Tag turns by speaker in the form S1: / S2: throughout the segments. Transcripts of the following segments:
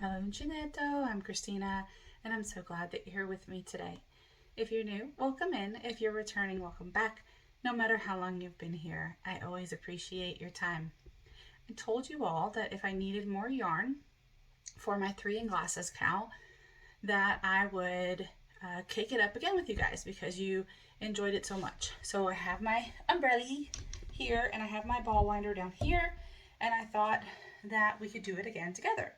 S1: Uncinetto. I'm Christina, and I'm so glad that you're here with me today. If you're new, welcome in. If you're returning, welcome back. No matter how long you've been here, I always appreciate your time. I told you all that if I needed more yarn for my 3 in glasses cowl, that I would cake it up again with you guys because you enjoyed it so much. So I have my umbrella here and I have my ball winder down here, and I thought that we could do it again together.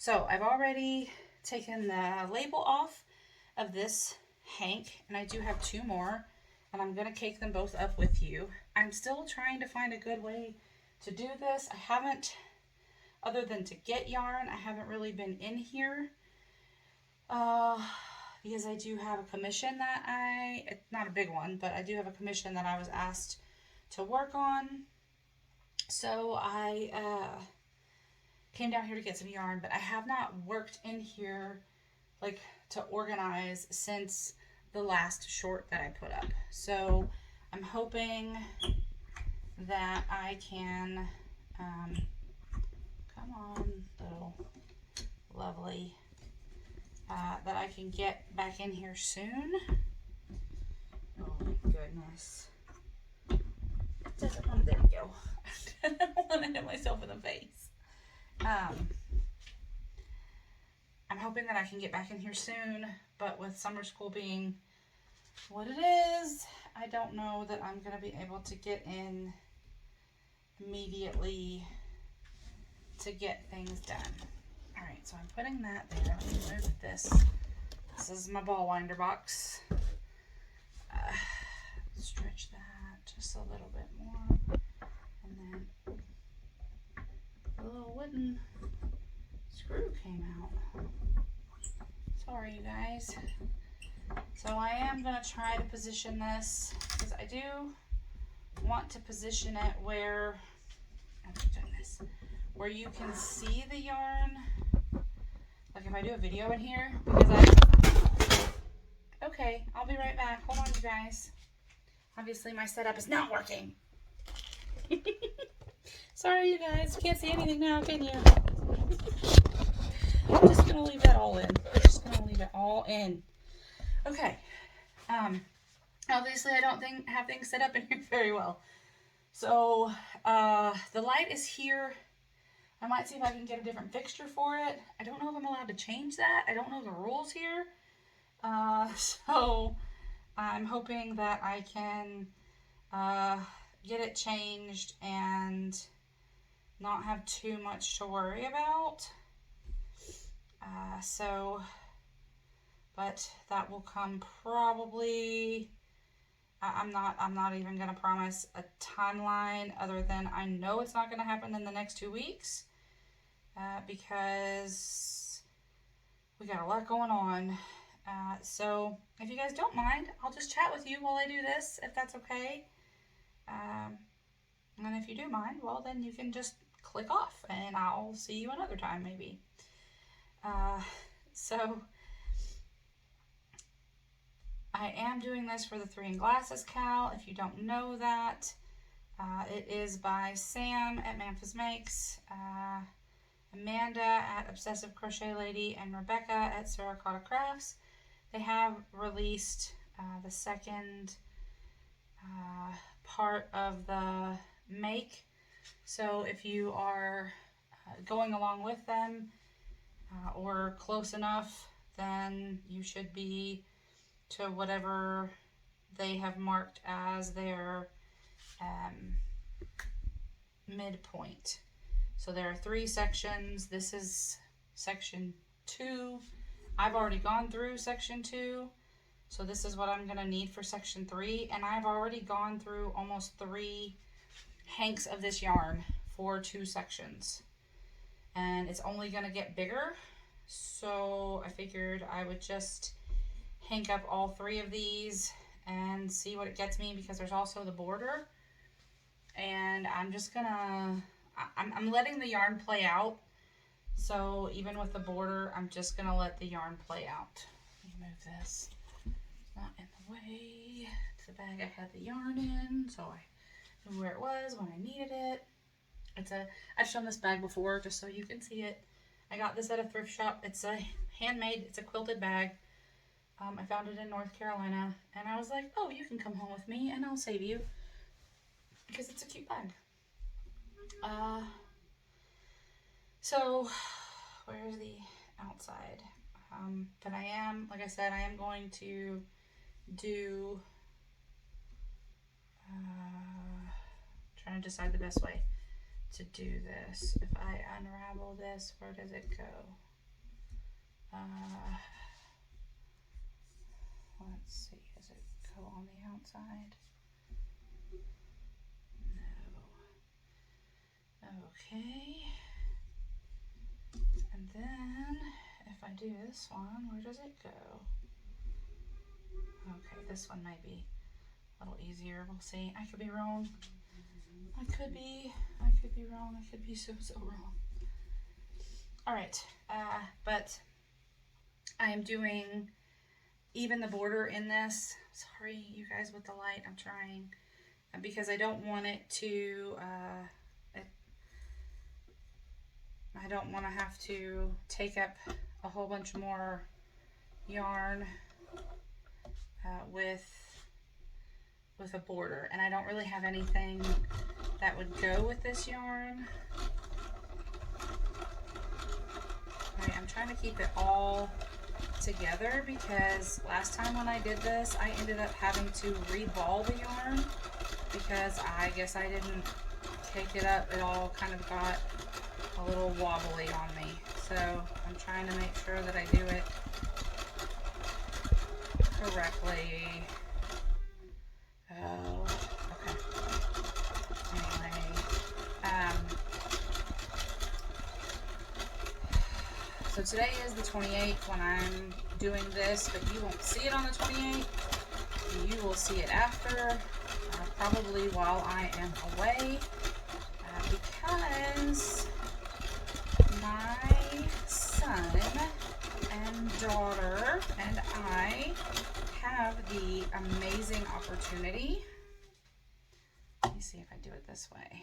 S1: So I've already taken the label off of this hank, and I do have 2 more, and I'm going to cake them both up with you. I'm still trying to find a good way to do this. I haven't, other than to get yarn, I haven't really been in here because I do have a commission that it's not a big one, but I do have a commission that I was asked to work on. So I came down here to get some yarn, but I have not worked in here like to organize since the last short that I put up. So I'm hoping that I can come on, little lovely, that I can get back in here soon. Oh my goodness. Doesn't want to, there we go. I don't want to hit myself in the face. I'm hoping that I can get back in here soon, but with summer school being what it is, I don't know that I'm going to be able to get in immediately to get things done. Alright, so I'm putting that there. Let me move this. This is my ball winder box. Stretch that just a little bit more. And then a little wooden screw came out. Sorry, you guys. So I am going to try to position this because I do want to position it where, where you can see the yarn. Like if I do a video in here, because okay, I'll be right back. Hold on, you guys. Obviously my setup is not working. Sorry, you guys. You can't see anything now, can you? I'm just gonna leave that all in. We're just gonna leave it all in. Okay. Obviously I don't have things set up in here very well. So the light is here. I might see if I can get a different fixture for it. I don't know if I'm allowed to change that. I don't know the rules here. So I'm hoping that I can get it changed and not have too much to worry about. But that will come probably, I'm not even going to promise a timeline other than I know it's not going to happen in the next 2 weeks because we got a lot going on. So if you guys don't mind, I'll just chat with you while I do this, if that's okay. And if you do mind, well, then you can just click off and I'll see you another time maybe. So I am doing this for the 3 in glasses cowl. If you don't know that, it is by Sam at Memphis Makes, Amanda at Obsessive Crochet Lady, and Rebecca at Saracotta Crafts. They have released the second part of the make. So if you are going along with them or close enough, then you should be to whatever they have marked as their midpoint. So there are 3 sections. This is section 2. I've already gone through section 2, so this is what I'm going to need for section 3, and I've already gone through almost 3 hanks of this yarn for 2 sections, and it's only going to get bigger, so I figured I would just hank up all 3 of these and see what it gets me, because there's also the border, and I'm just gonna I'm letting the yarn play out. So even with the border, I'm just gonna let the yarn play out. Let me move this. It's not in the way. It's the bag I had the yarn in, so I knew where it was when I needed it. I've shown this bag before just so you can see it. I got this at a thrift shop. It's a handmade, it's a quilted bag. I found it in North Carolina, and I was like, oh, you can come home with me and I'll save you, because it's a cute bag. So where's the outside? But I am, like I said, I am going to do, trying to decide the best way to do this. If I unravel this, where does it go? Let's see, does it go on the outside? No. Okay. And then, if I do this one, where does it go? Okay, this one might be a little easier. We'll see. I could be wrong. I could be wrong. I could be so wrong. All right, but I am doing even the border in this. Sorry, you guys, with the light, I'm trying, because I don't want it to, I don't want to have to take up a whole bunch more yarn with a border, and I don't really have anything that would go with this yarn. Alright, I'm trying to keep it all together, because last time when I did this, I ended up having to reball the yarn because I guess I didn't take it up. It all kind of got a little wobbly on me. So I'm trying to make sure that I do it correctly. Oh, okay. Anyway, so today is the 28th when I'm doing this, but you won't see it on the 28th. You will see it after, probably while I am away, because my son and daughter and I have the amazing opportunity. Let me see if I do it this way.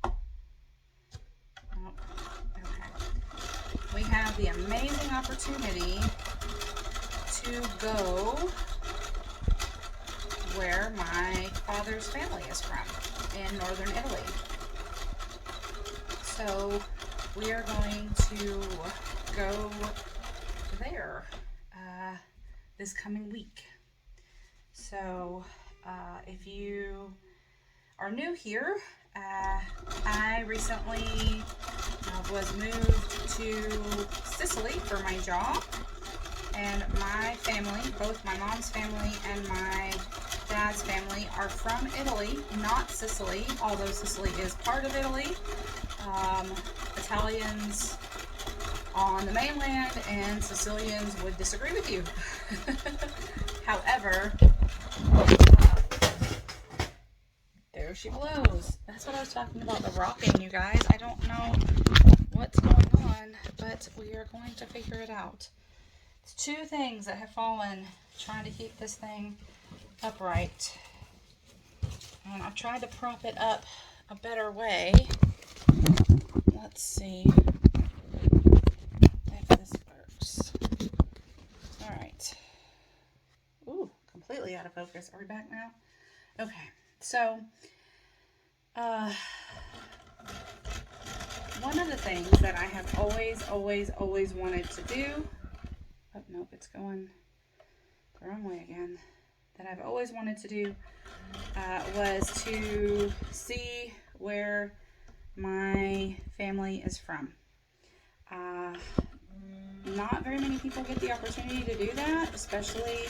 S1: Oh, okay. We have the amazing opportunity to go where my father's family is from, in northern Italy. So we are going to go there this coming week. So if you are new here, I recently was moved to Sicily for my job, and my family, both my mom's family and my dad's family, are from Italy, not Sicily, although Sicily is part of Italy. Italians on the mainland and Sicilians would disagree with you. However, there she blows. That's what I was talking about, the rocking, you guys. I don't know what's going on, but we are going to figure it out. It's two things that have fallen trying to keep this thing upright. And I've tried to prop it up a better way. Let's see if this works. All right. Ooh, completely out of focus. Are we back now? Okay. So, one of the things that I have always wanted to do, oh, nope, it's going the wrong way again, that I've always wanted to do was to see where my family is from. Not very many people get the opportunity to do that, especially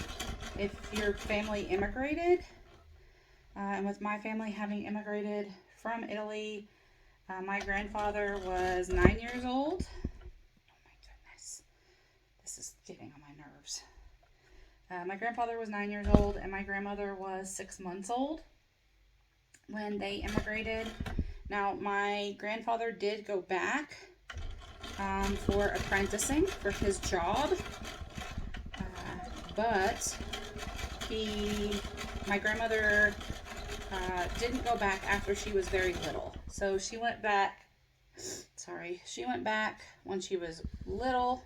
S1: if your family immigrated. And with my family having immigrated from Italy, my grandfather was 9 years old. Oh my goodness, this is getting on my nerves. My grandfather was 9 years old, and my grandmother was 6 months old when they immigrated. Now, my grandfather did go back for apprenticing for his job, but my grandmother didn't go back after she was very little. So she went back Sorry, she went back when she was little,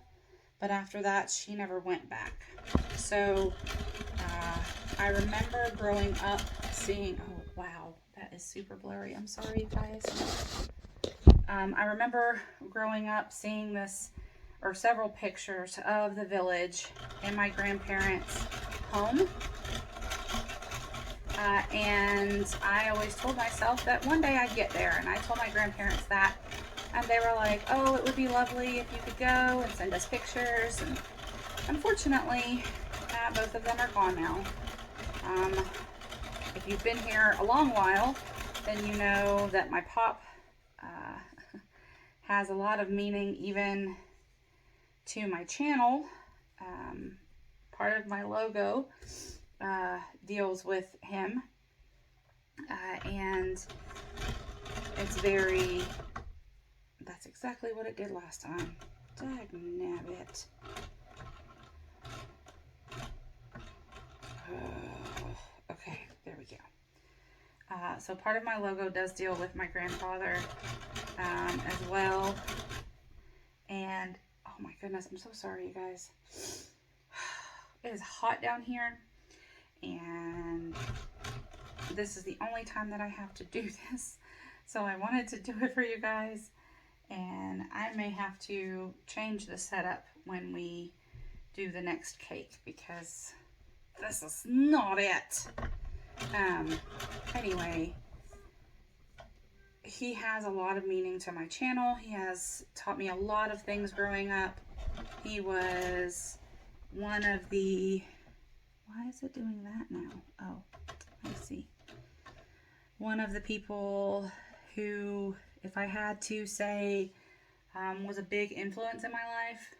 S1: but after that she never went back. So I remember growing up seeing, oh wow, that is super blurry. I'm sorry, you guys. I remember growing up seeing this, or several pictures of the village in my grandparents' home. And I always told myself that one day I'd get there, and I told my grandparents that, and they were like, oh, it would be lovely if you could go and send us pictures. And unfortunately, both of them are gone now. If you've been here a long while, then you know that my pop has a lot of meaning even to my channel. Part of my logo deals with him, and it's very, that's exactly what it did last time. Dagnabbit. Okay, there we go. So part of my logo does deal with my grandfather as well. And oh my goodness, I'm so sorry, you guys. It is hot down here, and this is the only time that I have to do this. So I wanted to do it for you guys, and I may have to change the setup when we do the next cake, because this is not it. Anyway, he has a lot of meaning to my channel. He has taught me a lot of things growing up. He was one of the, why is it doing that now? Oh, I see. One of the people who, if I had to say, was a big influence in my life,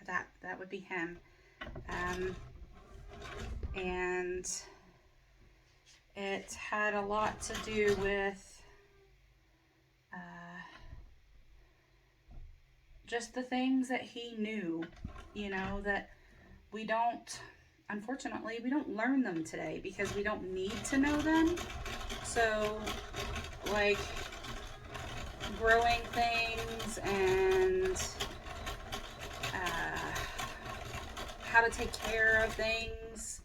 S1: that would be him. And it had a lot to do with just the things that he knew, you know, that we don't, unfortunately, we don't learn them today because we don't need to know them. So, like, growing things and how to take care of things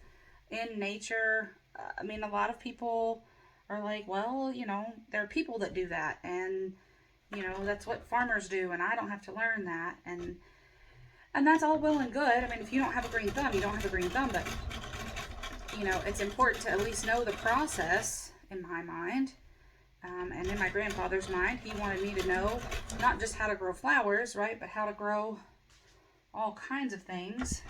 S1: in nature. I mean, a lot of people are like, well, you know, there are people that do that, and you know, that's what farmers do, and I don't have to learn that, and that's all well and good. I mean, if you don't have a green thumb, you don't have a green thumb, but you know, it's important to at least know the process, in my mind, and in my grandfather's mind. He wanted me to know not just how to grow flowers, right, but how to grow all kinds of things.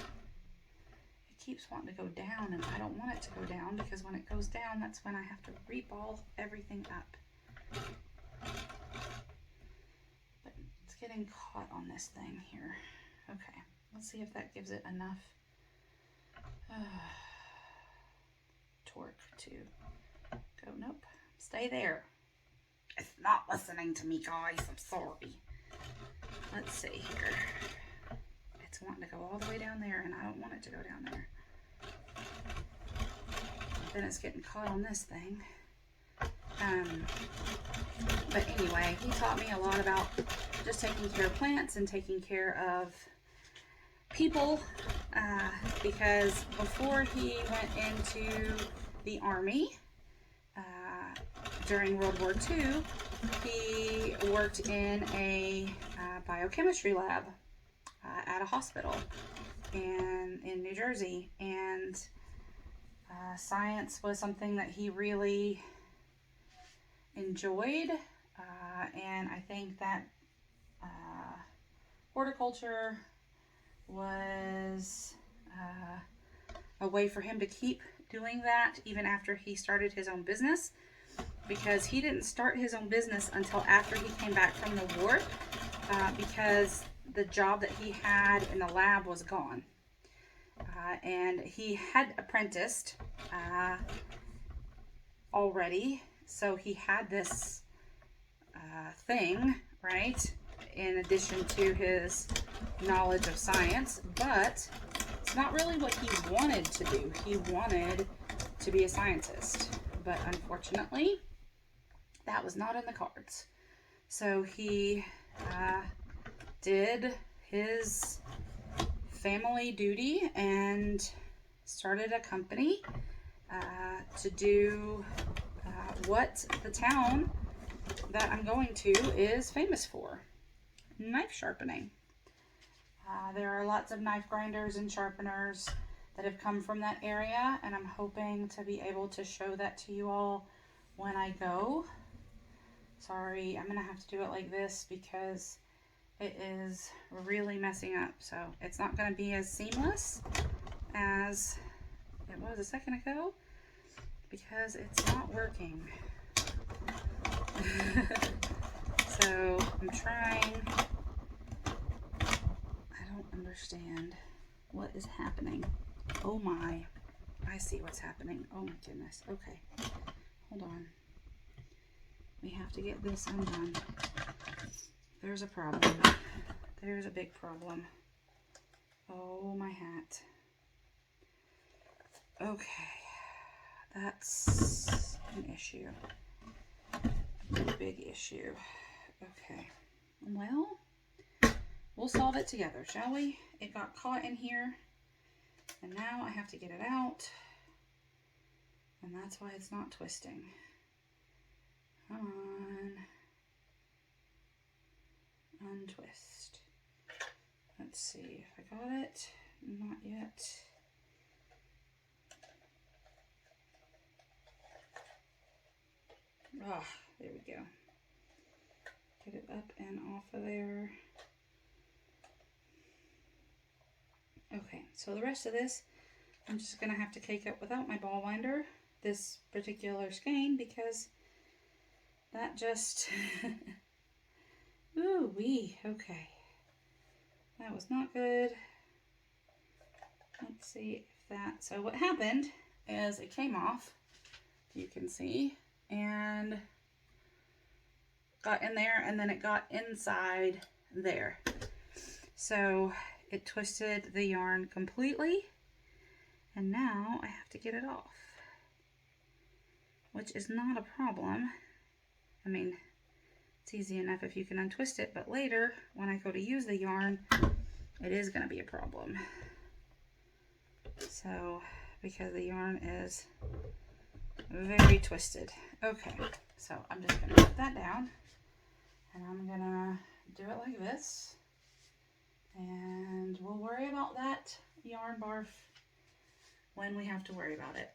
S1: It keeps wanting to go down, and I don't want it to go down, because when it goes down, that's when I have to reball everything up. But it's getting caught on this thing here. Okay, let's see if that gives it enough torque to go. Nope, stay there. It's not listening to me, guys. I'm sorry. Let's see here. It's wanting to go all the way down there, and I don't want it to go down there. Then it's getting caught on this thing. But anyway, he taught me a lot about just taking care of plants and taking care of people, because before he went into the Army, during World War II, he worked in a biochemistry lab at a hospital in New Jersey, and science was something that he really enjoyed, and I think that horticulture was a way for him to keep doing that even after he started his own business, because he didn't start his own business until after he came back from the war, because the job that he had in the lab was gone. And he had apprenticed already, so he had this thing, right, in addition to his knowledge of science, but it's not really what he wanted to do. He wanted to be a scientist, but unfortunately, that was not in the cards. So he did his family duty and started a company to do what the town that I'm going to is famous for: knife sharpening. There are lots of knife grinders and sharpeners that have come from that area, and I'm hoping to be able to show that to you all when I go. Sorry, I'm gonna have to do it like this because it is really messing up, so it's not gonna be as seamless as it was a second ago because it's not working. So I'm trying. I don't understand what is happening. Oh my, I see what's happening. Oh my goodness. Okay, hold on. We have to get this undone. There's a problem. There's a big problem. Oh my hat. Okay, that's an issue. A big issue. Okay, well, we'll solve it together, shall we? It got caught in here, and now I have to get it out, and that's why it's not twisting. Come on. Untwist. Let's see if I got it. Not yet. Ah, there we go. Get it up and off of there. Okay, so the rest of this, I'm just gonna have to cake up without my ball winder, this particular skein, because that just, ooh wee, okay. That was not good. Let's see if that, so what happened is it came off, you can see, and got in there, and then it got inside there. So it twisted the yarn completely, and now I have to get it off, which is not a problem. I mean, it's easy enough if you can untwist it, but later when I go to use the yarn, it is going to be a problem. So, because the yarn is very twisted. Okay, so I'm just going to put that down, and I'm going to do it like this, and we'll worry about that yarn barf when we have to worry about it.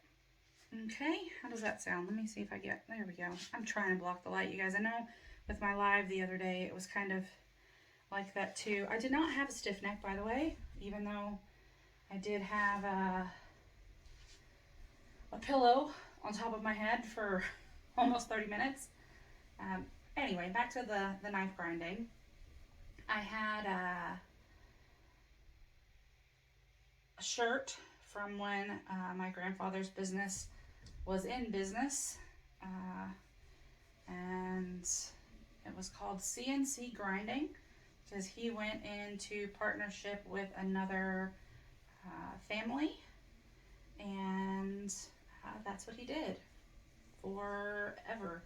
S1: Okay, how does that sound? Let me see if I get, there we go. I'm trying to block the light, you guys. I know with my live the other day, it was kind of like that too. I did not have a stiff neck, by the way, even though I did have a pillow on top of my head for almost 30 minutes. Anyway, back to the knife grinding. I had a shirt from when my grandfather's business was in business, and it was called CNC Grinding because he went into partnership with another family, and that's what he did forever.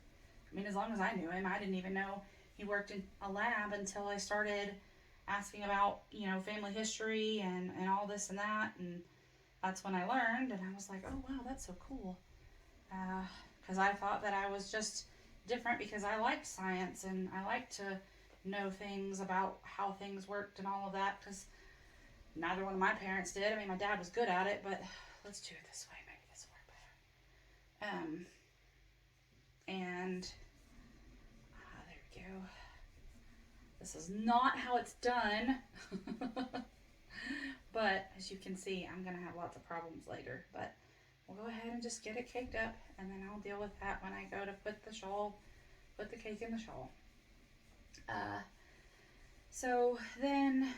S1: I mean, as long as I knew him. I didn't even know he worked in a lab until I started asking about, you know, family history and all this and that, and that's when I learned, and I was like, oh wow, that's so cool. Because I thought that I was just different because I liked science and I liked to know things about how things worked and all of that, because neither one of my parents did. I mean, my dad was good at it, but let's do it this way. Maybe this will work better. And there we go. This is not how it's done. But as you can see, I'm going to have lots of problems later. But we'll go ahead and just get it caked up, and then I'll deal with that when I go to put the shawl, put the cake in the shawl. So then,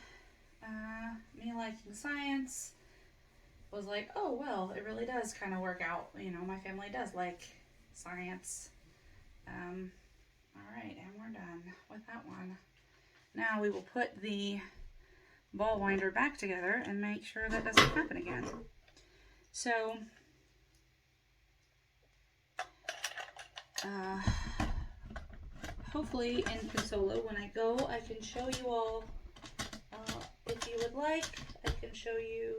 S1: me liking science was like, oh, well, it really does kind of work out. You know, my family does like science. All right, and we're done with that one. Now we will put the ball winder back together and make sure that doesn't happen again. So, hopefully in Consolo, when I go, I can show you all, if you would like, I can show you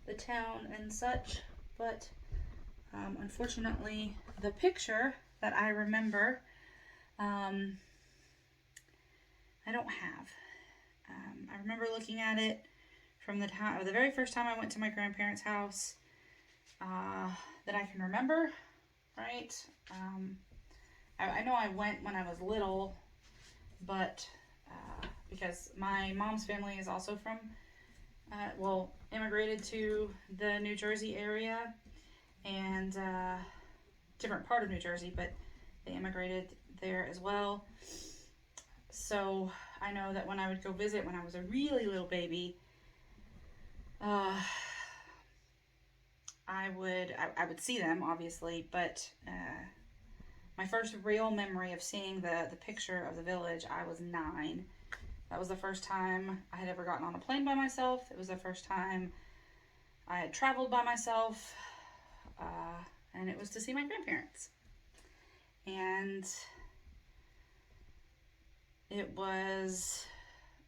S1: the town and such, but unfortunately the picture that I remember, I don't have. I remember looking at it from the very first time I went to my grandparents' house, that I can remember, right? I know I went when I was little, but because my mom's family is also from, immigrated to the New Jersey area, and different part of New Jersey, but they immigrated there as well. So I know that when I would go visit when I was a really little baby, I would see them, obviously, but my first real memory of seeing the picture of the village, I was 9. That was the first time I had ever gotten on a plane by myself. It was the first time I had traveled by myself, and it was to see my grandparents. And it was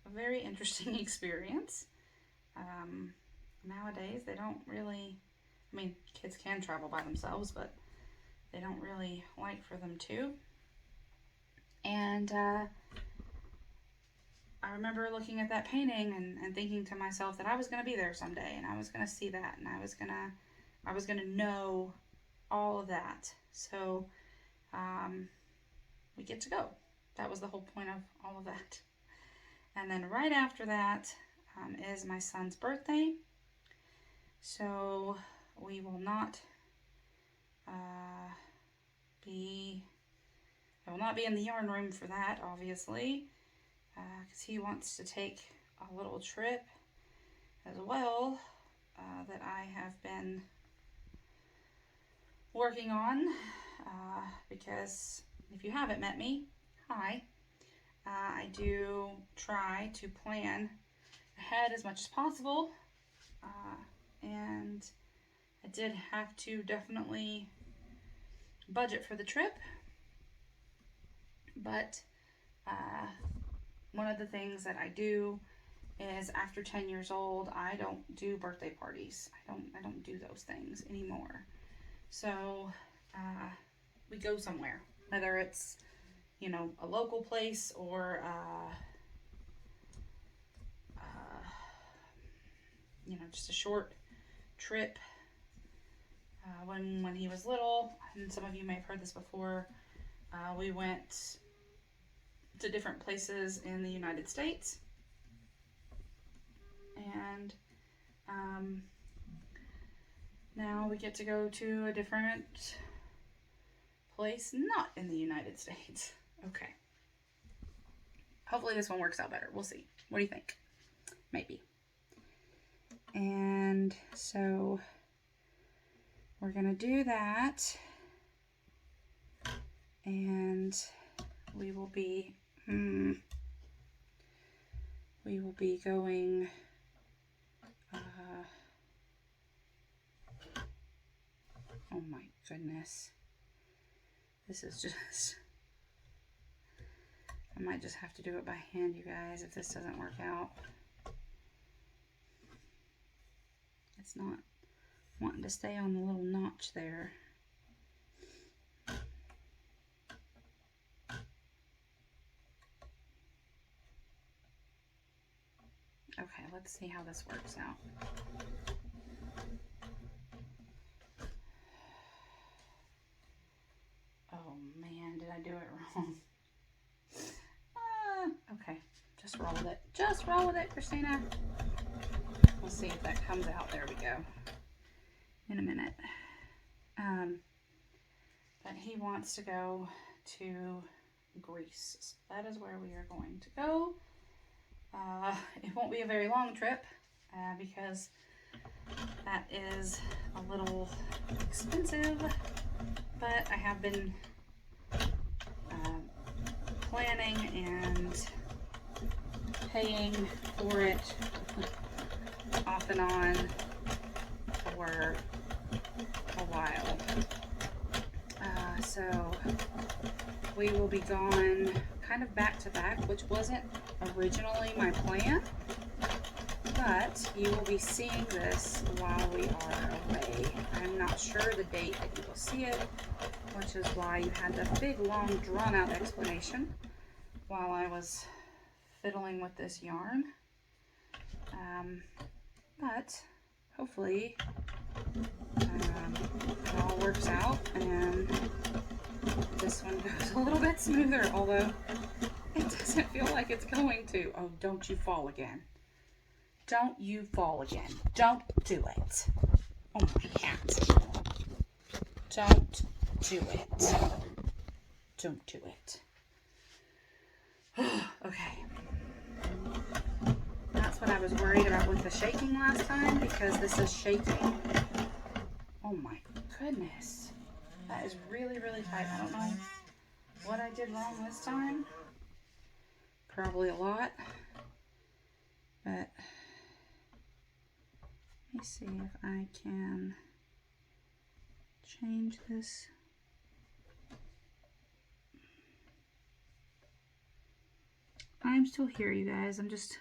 S1: a very interesting experience. Nowadays, they don't really, I mean, kids can travel by themselves, but they don't really like for them to. And I remember looking at that painting and thinking to myself that I was going to be there someday, and I was going to see that, and I was going to know all of that. So we get to go. That was the whole point of all of that. And then right after that is my son's birthday. So we will not I will not be in the yarn room for that, obviously, because he wants to take a little trip as well, that I have been working on, because if you haven't met me, hi, I do try to plan ahead as much as possible, and I did have to definitely budget for the trip, but one of the things that I do is after 10 years old, I don't do birthday parties. I don't do those things anymore. So we go somewhere, whether it's, you know, a local place or you know, just a short trip. When he was little, and some of you may have heard this before, we went to different places in the United States, and now we get to go to a different place not in the United States. Okay. Hopefully this one works out better. We'll see. What do you think? Maybe. And so we're going to do that, and we will be going, oh my goodness, this is just, I might just have to do it by hand, you guys, if this doesn't work out. It's not wanting to stay on the little notch there. Okay, let's see how this works out. Oh man, did I do it wrong? Okay, just roll with it. Just roll with it, Christina. We'll see if that comes out. There we go. In a minute. But he wants to go to Greece. So that is where we are going to go. It won't be a very long trip, because that is a little expensive, but I have been planning and paying for it off and on for a while. So we will be gone kind of back to back, which wasn't originally my plan, but you will be seeing this while we are away. I'm not sure the date that you will see it, which is why you had the big, long, drawn-out explanation while I was fiddling with this yarn. But hopefully it all works out and this one goes a little bit smoother, although it doesn't feel like it's going to. Oh, don't you fall again. Don't you fall again. Don't do it. Oh my cat. Don't do it. Don't do it. Okay. That's what I was worried about with the shaking last time, because this is shaking. Oh my goodness. That is really, really tight. I don't know what I did wrong this time. Probably a lot. But let me see if I can change this. I'm still here, you guys. I'm just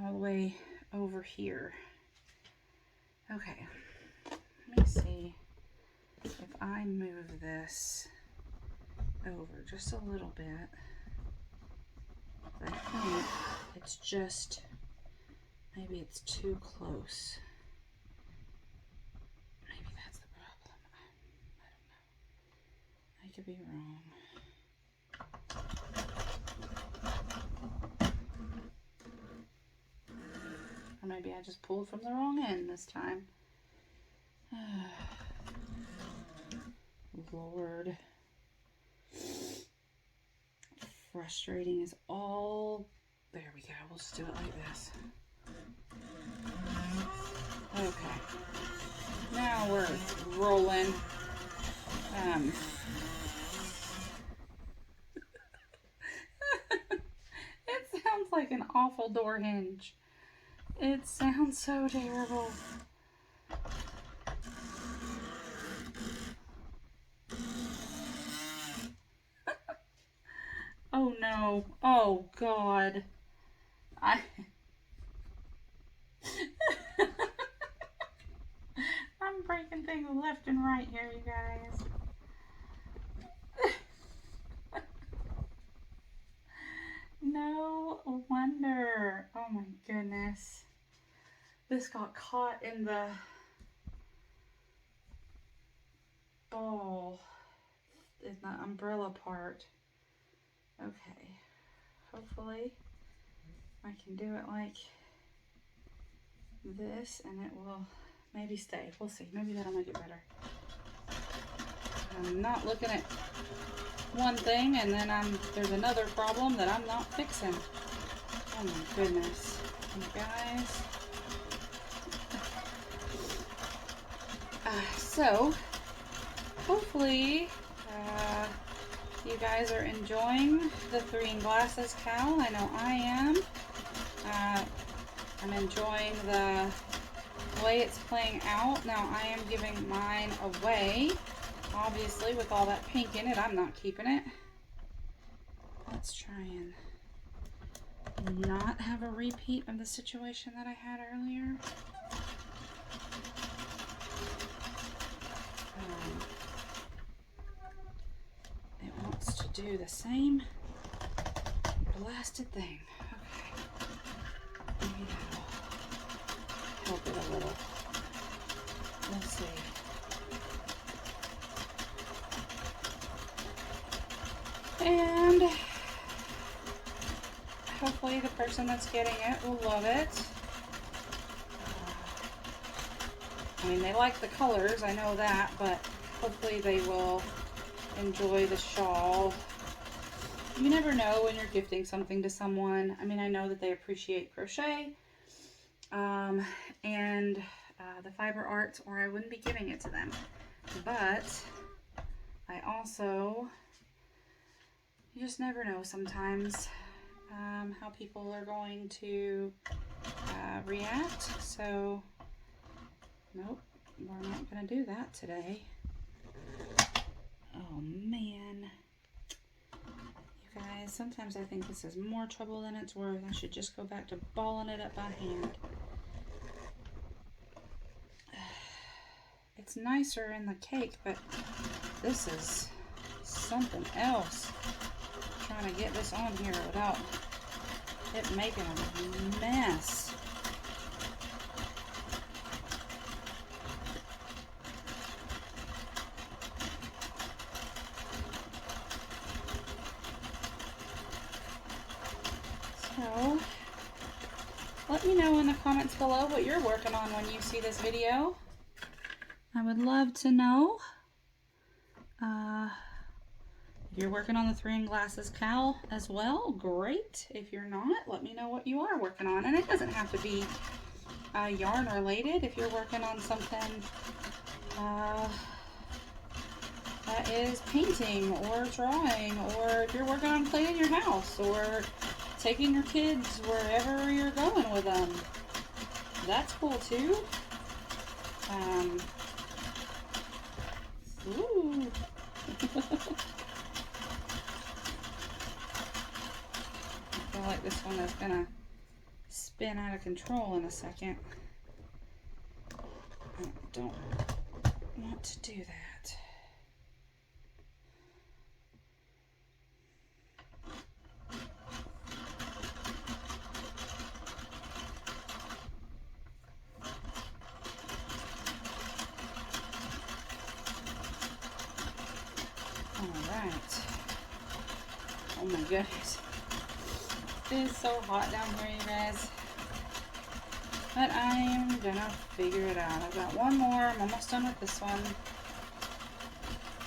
S1: all the way over here. Okay. Let me see if I move this over just a little bit. I think it's just, maybe it's too close. Maybe that's the problem. I don't know. I could be wrong. Or maybe I just pulled from the wrong end this time. Lord. Frustrating is all. There we go. We'll just do it like this. Okay. Now we're rolling. It sounds like an awful door hinge. It sounds so terrible. Oh no. Oh God. I'm breaking things left and right here, you guys. No wonder. Oh my goodness. This got caught in the ball, in the umbrella part. Okay. Hopefully I can do it like this and it will maybe stay. We'll see. Maybe that'll make it better. I'm not looking at one thing and then there's another problem that I'm not fixing. Oh my goodness. You guys. So hopefully you guys are enjoying the 3 in Glasses cowl. I know I am. I'm enjoying the way it's playing out. Now I am giving mine away. Obviously, with all that pink in it, I'm not keeping it. Let's try and not have a repeat of the situation that I had earlier. It wants to do the same blasted thing. Okay. Maybe that'll help it a little. Let's see. And hopefully the person that's getting it will love it. I mean, they like the colors, I know that, but hopefully they will enjoy the shawl. You never know when you're gifting something to someone. I mean, I know that they appreciate crochet and the fiber arts, or I wouldn't be giving it to them. But I also, you just never know sometimes how people are going to react. So, nope, we're not going to do that today. Oh man, you guys. Sometimes I think this is more trouble than it's worth. I should just go back to balling it up by hand. It's nicer in the cake, but this is something else. I'm trying to get this on here without it making a mess. So, let me know in the comments below what you're working on when you see this video. I would love to know. If you're working on the 3 in Glasses cowl as well, great. If you're not, let me know what you are working on. And it doesn't have to be yarn related. If you're working on something that is painting or drawing, or if you're working on cleaning your house or taking your kids wherever you're going with them, that's cool too. Ooh. I feel like this one is gonna spin out of control in a second. I don't want to do that. Alright. Oh my goodness. It is so hot down here, you guys. But I am gonna figure it out. I've got one more. I'm almost done with this one.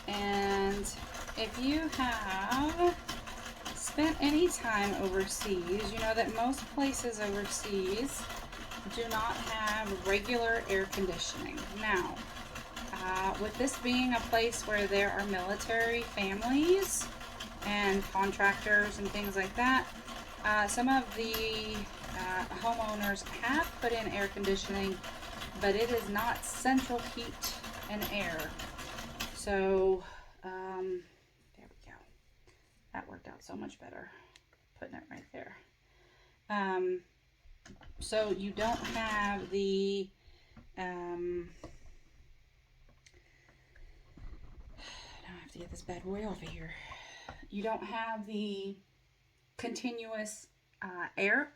S1: And if you have spent any time overseas, you know that most places overseas do not have regular air conditioning. Now, with this being a place where there are military families and contractors and things like that, some of the homeowners have put in air conditioning, but it is not central heat and air. So, there we go. That worked out so much better, putting it right there. So you don't have the, now I have to get this bad boy over here. You don't have the continuous air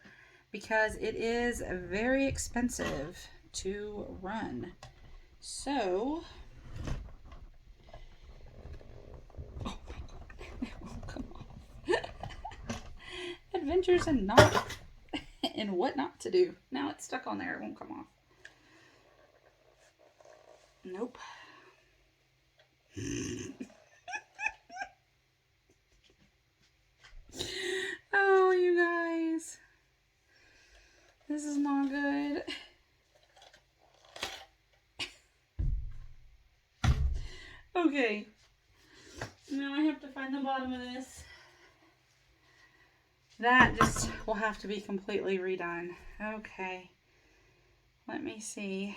S1: because it is very expensive to run. So, oh my god, it won't come off. Adventures in not and what not to do. Now it's stuck on there, it won't come off. Nope. Oh, you guys. This is not good. Okay. Now I have to find the bottom of this. That just will have to be completely redone. Okay. Let me see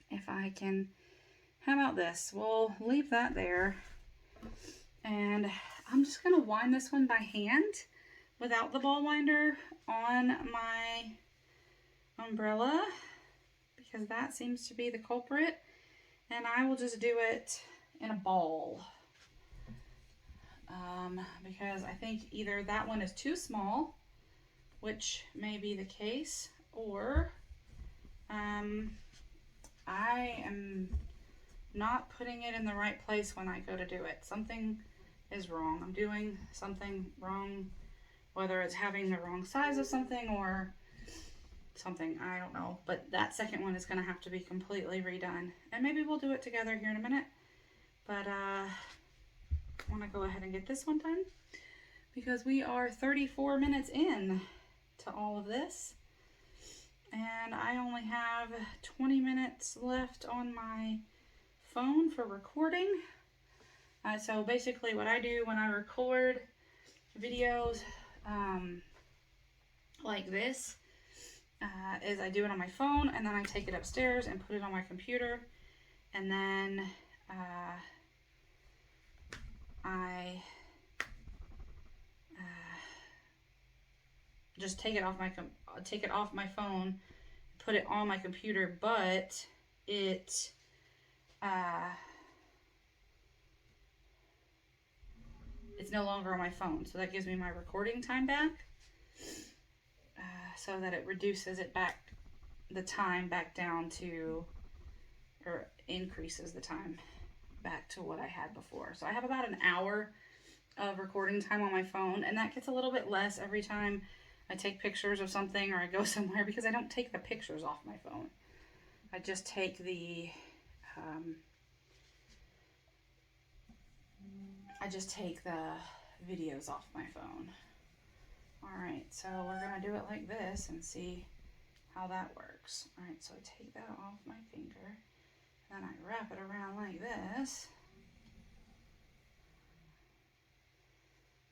S1: if I can. How about this? We'll leave that there. And I'm just going to wind this one by hand without the ball winder on my umbrella because that seems to be the culprit. And I will just do it in a ball because I think either that one is too small, which may be the case, or I am not putting it in the right place when I go to do it. Something is wrong. I'm doing something wrong, whether it's having the wrong size of something or something, I don't know. But that second one is going to have to be completely redone. And maybe we'll do it together here in a minute. But I want to go ahead and get this one done because we are 34 minutes in to all of this. And I only have 20 minutes left on my phone for recording. So basically what I do when I record videos like this is I do it on my phone and then I take it upstairs and put it on my computer, and then I just take it off my phone, put it on my computer, but it it's no longer on my phone, so that gives me my recording time back, so that it reduces it back, the time back down to, or increases the time back to what I had before. So I have about an hour of recording time on my phone, and that gets a little bit less every time I take pictures of something or I go somewhere, because I don't take the pictures off my phone. I just take the videos off my phone. Alright, so we're going to do it like this and see how that works. Alright, so I take that off my finger, then I wrap it around like this.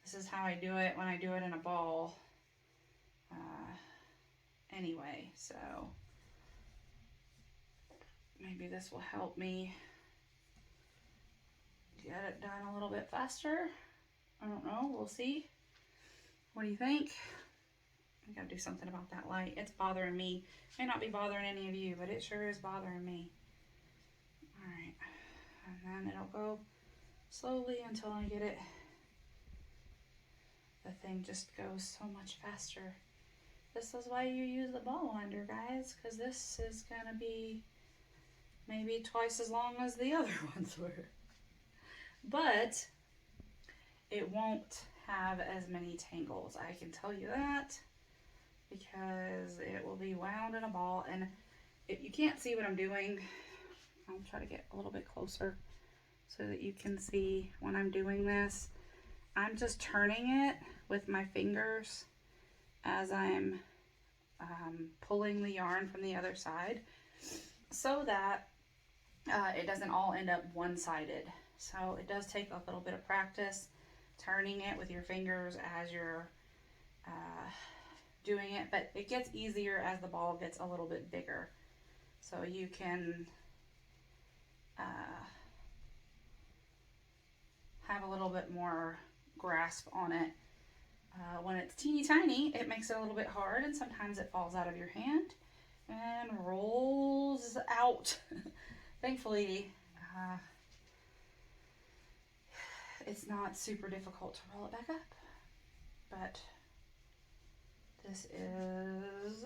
S1: This is how I do it when I do it in a ball. Anyway, so maybe this will help me get it done a little bit faster. I don't know, we'll see. What do you think? I gotta do something about that light. It's bothering me. May not be bothering any of you, but it sure is bothering me. Alright, and then it'll go slowly until I get it. The thing just goes so much faster. This is why you use the ball winder, guys, because this is gonna be maybe twice as long as the other ones were. But it won't have as many tangles, I can tell you that, because it will be wound in a ball. And if you can't see what I'm doing, I'll try to get a little bit closer so that you can see when I'm doing this. I'm just turning it with my fingers as I'm pulling the yarn from the other side, so that it doesn't all end up one-sided. So it does take a little bit of practice turning it with your fingers as you're doing it, but it gets easier as the ball gets a little bit bigger. So you can have a little bit more grasp on it. When it's teeny tiny, it makes it a little bit hard, and sometimes it falls out of your hand and rolls out. Thankfully, it's not super difficult to roll it back up, but this is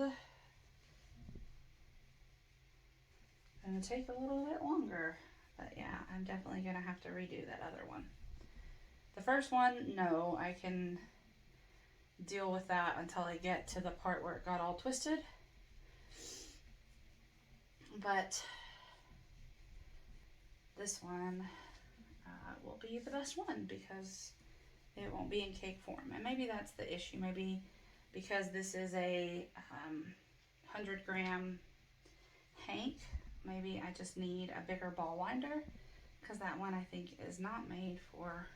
S1: going to take a little bit longer. But yeah, I'm definitely going to have to redo that other one. The first one, no, I can deal with that until I get to the part where it got all twisted. But this one will be the best one, because it won't be in cake form. And maybe that's the issue. Maybe because this is a 100-gram hank, maybe I just need a bigger ball winder, because that one I think is not made for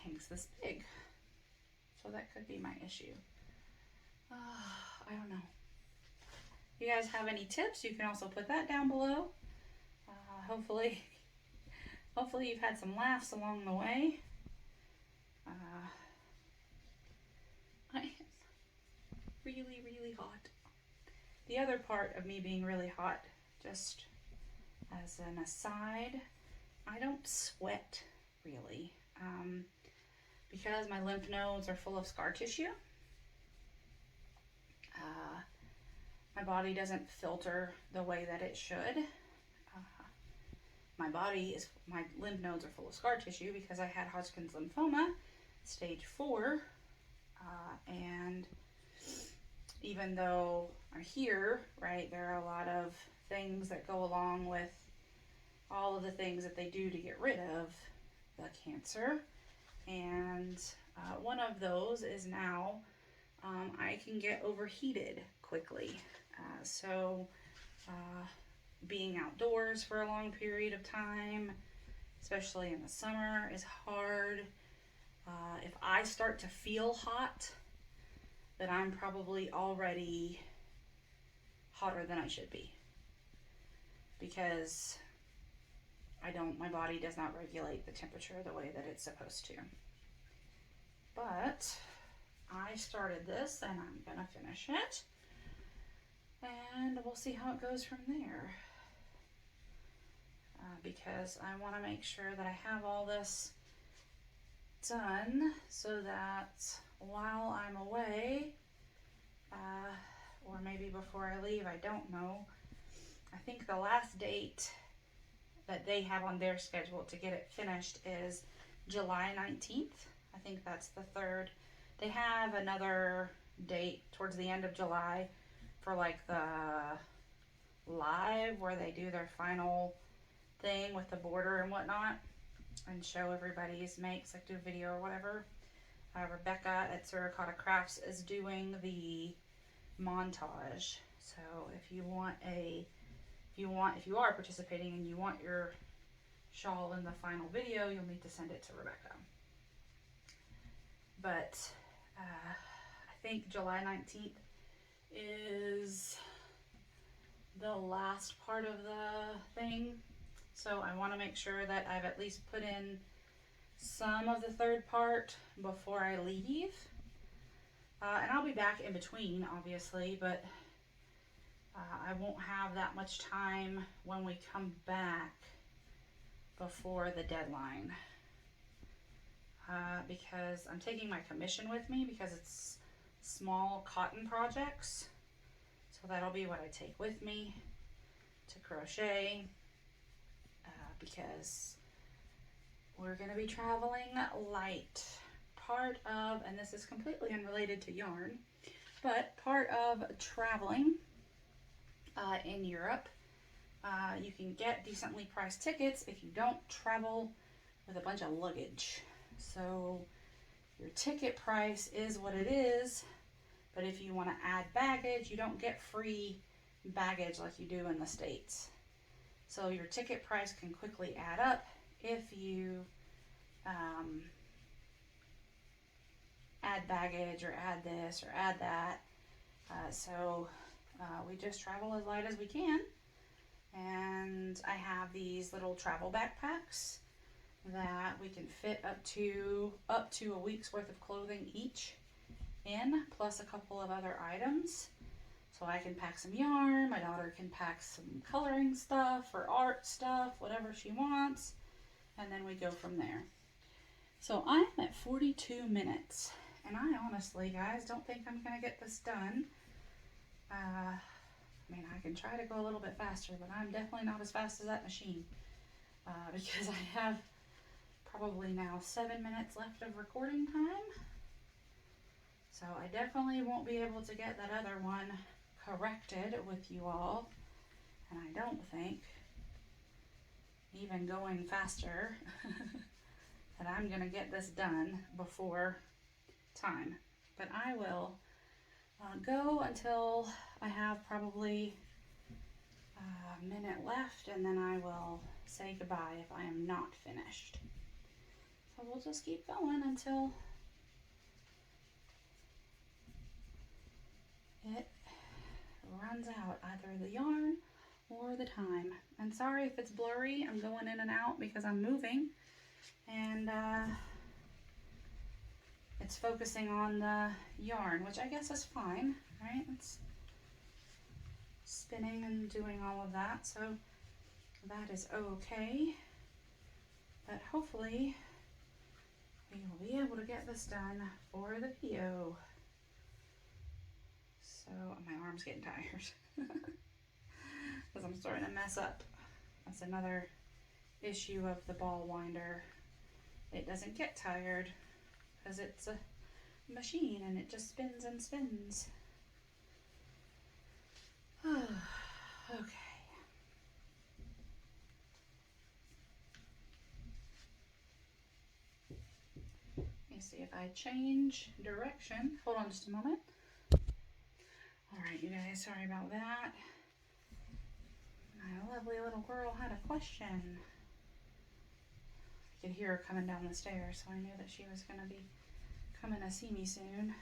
S1: hanks this big. So that could be my issue. I don't know. If you guys have any tips, you can also put that down below. Hopefully you've had some laughs along the way. I am really, really hot. The other part of me being really hot, just as an aside, I don't sweat really. Because my lymph nodes are full of scar tissue. My body doesn't filter the way that it should. My lymph nodes are full of scar tissue because I had Hodgkin's lymphoma, stage 4, and even though I'm here, right, there are a lot of things that go along with all of the things that they do to get rid of the cancer, and one of those is now I can get overheated quickly. So being outdoors for a long period of time, especially in the summer, is hard. If I start to feel hot, then I'm probably already hotter than I should be, because my body does not regulate the temperature the way that it's supposed to. But I started this and I'm gonna finish it, and we'll see how it goes from there. Because I want to make sure that I have all this done so that while I'm away, or maybe before I leave, I don't know. I think the last date that they have on their schedule to get it finished is July 19th. I think that's the 3rd. They have another date towards the end of July for like the live where they do their final thing with the border and whatnot and show everybody's makes, like do a video or whatever. Rebecca at Terracotta Crafts is doing the montage. So if you are participating and you want your shawl in the final video, you'll need to send it to Rebecca. But I think July 19th is the last part of the thing. So I want to make sure that I've at least put in some of the 3rd part before I leave. And I'll be back in between, obviously, but I won't have that much time when we come back before the deadline. Because I'm taking my commission with me because it's small cotton projects. So that'll be what I take with me to crochet, because we're going to be traveling light. Part of, and this is completely unrelated to yarn, but part of traveling in Europe, you can get decently priced tickets if you don't travel with a bunch of luggage. So your ticket price is what it is, but if you want to add baggage, you don't get free baggage like you do in the States. So your ticket price can quickly add up if you add baggage or add this or add that. So we just travel as light as we can. And I have these little travel backpacks that we can fit up to a week's worth of clothing each in, plus a couple of other items. So I can pack some yarn, my daughter can pack some coloring stuff or art stuff, whatever she wants, and then we go from there. So I'm at 42 minutes, and I honestly, guys, don't think I'm gonna get this done. I mean, I can try to go a little bit faster, but I'm definitely not as fast as that machine, because I have probably now 7 minutes left of recording time. So I definitely won't be able to get that other one corrected with you all, and I don't think even going faster that I'm gonna get this done before time. But I will go until I have probably a minute left, and then I will say goodbye if I am not finished. So we'll just keep going until it runs out, either the yarn or the time. And sorry if it's blurry, I'm going in and out because I'm moving, and it's focusing on the yarn, which I guess is fine, right? It's spinning and doing all of that, so that is okay. But hopefully we will be able to get this done for the video. So my arm's getting tired because I'm starting to mess up. That's another issue of the ball winder. It doesn't get tired because it's a machine and it just spins and spins. Okay. Let me see if I change direction. Hold on just a moment. Alright, you guys, sorry about that. My lovely little girl had a question. I could hear her coming down the stairs, so I knew that she was going to be coming to see me soon.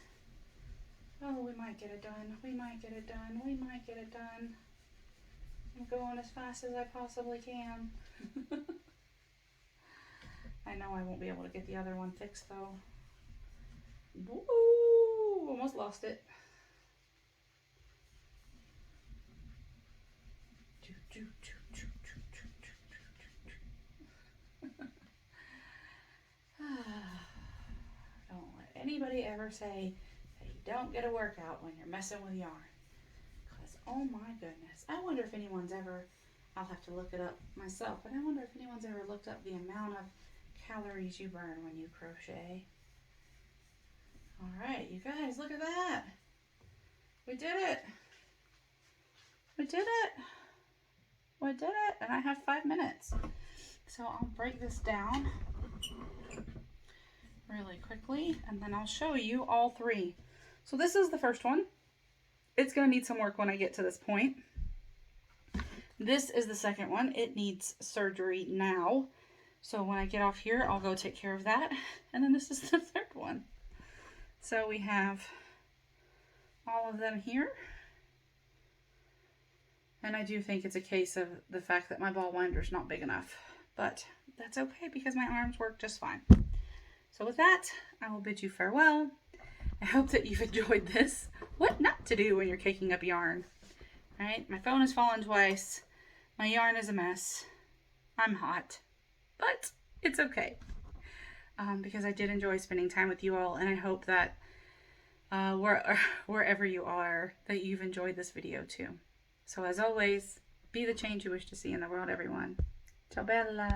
S1: Oh, we might get it done. We might get it done. We might get it done. I'm going as fast as I possibly can. I know I won't be able to get the other one fixed, though. Woo! lost it. Don't let anybody ever say that you don't get a workout when you're messing with yarn. Because, oh my goodness. I wonder if anyone's ever, I'll have to look it up myself, but I wonder if anyone's ever looked up the amount of calories you burn when you crochet. Alright, you guys, look at that. We did it. We did it. We did it. And I have 5 minutes. So I'll break this down really quickly, and then I'll show you all 3. So this is the first one. It's going to need some work when I get to this point. This is the second one. It needs surgery now. So when I get off here, I'll go take care of that. And then this is the third one. So we have all of them here. And I do think it's a case of the fact that my ball winder's not big enough. But that's okay because my arms work just fine. So with that, I will bid you farewell. I hope that you've enjoyed this. What not to do when you're caking up yarn. Alright, my phone has fallen twice. My yarn is a mess. I'm hot. But it's okay. Because I did enjoy spending time with you all. And I hope that wherever you are, that you've enjoyed this video too. So as always, be the change you wish to see in the world, everyone. Ciao bella.